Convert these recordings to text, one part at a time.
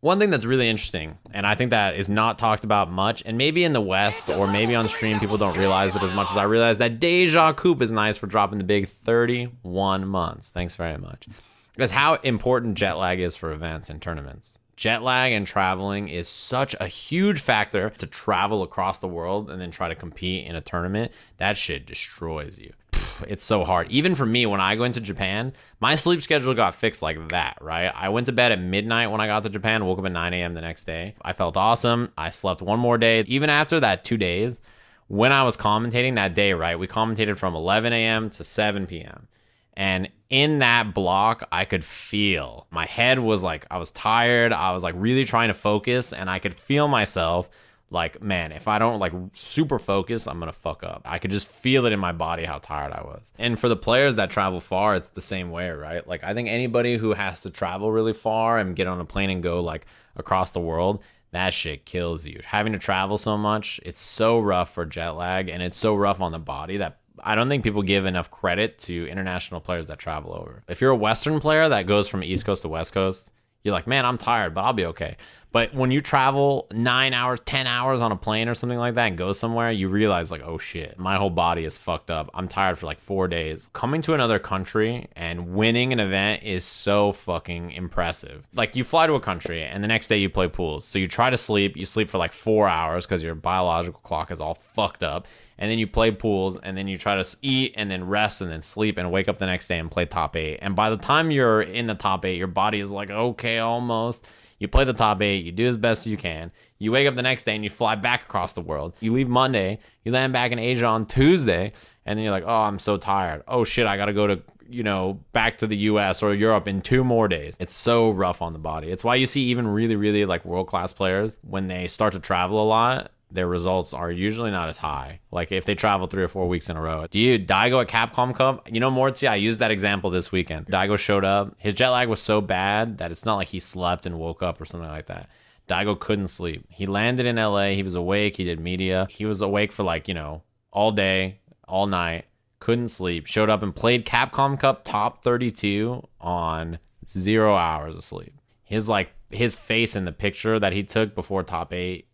One thing that's really interesting, and I think that is not talked about much, and maybe in the West or maybe on stream people don't realize it as much as I realize, that Deja Coop is nice for dropping the big 31 months. Thanks very much. Because how important jet lag is for events and tournaments. Jet lag and traveling is such a huge factor to travel across the world and then try to compete in a tournament. That shit destroys you. It's so hard. Even for me, when I go into Japan, my sleep schedule got fixed like that, right? I went to bed at midnight when I got to Japan, woke up at 9 a.m. the next day. I felt awesome. I slept one more day. Even after that 2 days, when I was commentating that day, right, we commentated from 11 a.m. to 7 p.m. And in that block, I could feel my head was like, I was tired. I was like really trying to focus, and I could feel myself like, man, if I don't like super focus, I'm going to fuck up. I could just feel it in my body how tired I was. And for the players that travel far, it's the same way, right? Like, I think anybody who has to travel really far and get on a plane and go like across the world, that shit kills you. Having to travel so much, it's so rough for jet lag, and it's so rough on the body that I don't think people give enough credit to international players that travel over. If you're a Western player that goes from East Coast to West Coast, you're like, man, I'm tired, but I'll be okay. But when you travel 9 hours, 10 hours on a plane or something like that and go somewhere, you realize like, oh shit, my whole body is fucked up. I'm tired for like 4 days. Coming to another country and winning an event is so fucking impressive. Like, you fly to a country and the next day you play pools. So you try to sleep, you sleep for like 4 hours because your biological clock is all fucked up. And then you play pools, and then you try to eat and then rest and then sleep and wake up the next day and play top 8. And by the time you're in the top 8, your body is like, okay, almost. You play the top 8, you do as best as you can. You wake up the next day and you fly back across the world. You leave Monday, you land back in Asia on Tuesday, and then you're like, oh, I'm so tired. Oh shit, I gotta go to, back to the US or Europe in 2 more days. It's so rough on the body. It's why you see even really, really like world-class players, when they start to travel a lot, their results are usually not as high. Like if they travel 3 or 4 weeks in a row. Daigo at Capcom Cup, Mortzi, I used that example this weekend. Daigo showed up. His jet lag was so bad that it's not like he slept and woke up or something like that. Daigo couldn't sleep. He landed in LA. He was awake. He did media. He was awake for all day, all night. Couldn't sleep. Showed up and played Capcom Cup top 32 on 0 hours of sleep. His face in the picture that he took before top 8,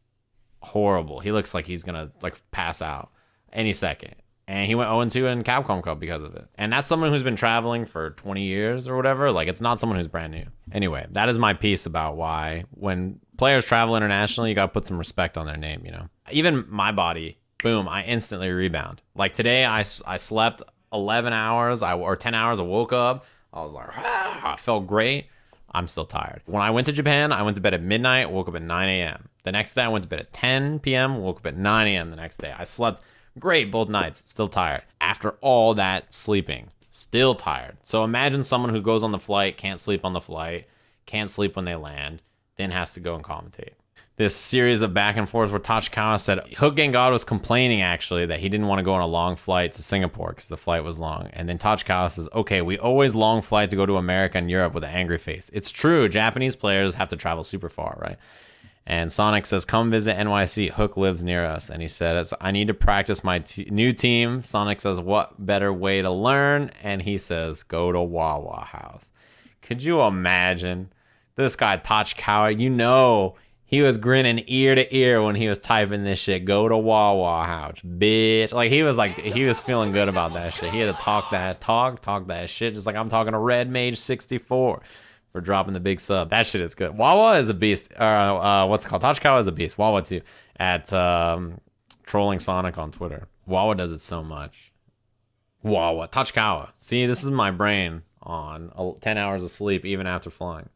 horrible. He looks like he's gonna pass out any second. And he went 0-2 in Capcom Cup because of it. And that's someone who's been traveling for 20 years or whatever. Like, it's not someone who's brand new. Anyway, that is my piece about why when players travel internationally, you gotta put some respect on their name, Even my body, boom, I instantly rebound. Like today, I slept 11 hours or 10 hours. I woke up. I was like, I felt great. I'm still tired. When I went to Japan, I went to bed at midnight, woke up at 9 a.m. The next day, I went to bed at 10 p.m., woke up at 9 a.m. the next day. I slept great both nights, still tired. After all that sleeping, still tired. So imagine someone who goes on the flight, can't sleep on the flight, can't sleep when they land, then has to go and commentate. This series of back and forth where Tachikawa said Hook Gang God was complaining actually that he didn't want to go on a long flight to Singapore because the flight was long. And then Tachikawa says, okay, we always long flight to go to America and Europe with an angry face. It's true. Japanese players have to travel super far, right? And Sonic says, come visit NYC. Hook lives near us. And he says, I need to practice my new team. Sonic says, what better way to learn? And he says, go to Wawa House. Could you imagine this guy, Tachikawa? He was grinning ear to ear when he was typing this shit. Go to Wawa House, bitch. He was feeling good about that shit. He had to talk that shit. Just like I'm talking to Red Mage 64 for dropping the big sub. That shit is good. Wawa is a beast. What's it called? Tachikawa is a beast. Wawa too. At trolling Sonic on Twitter. Wawa does it so much. Wawa. Tachikawa. See, this is my brain on 10 hours of sleep even after flying.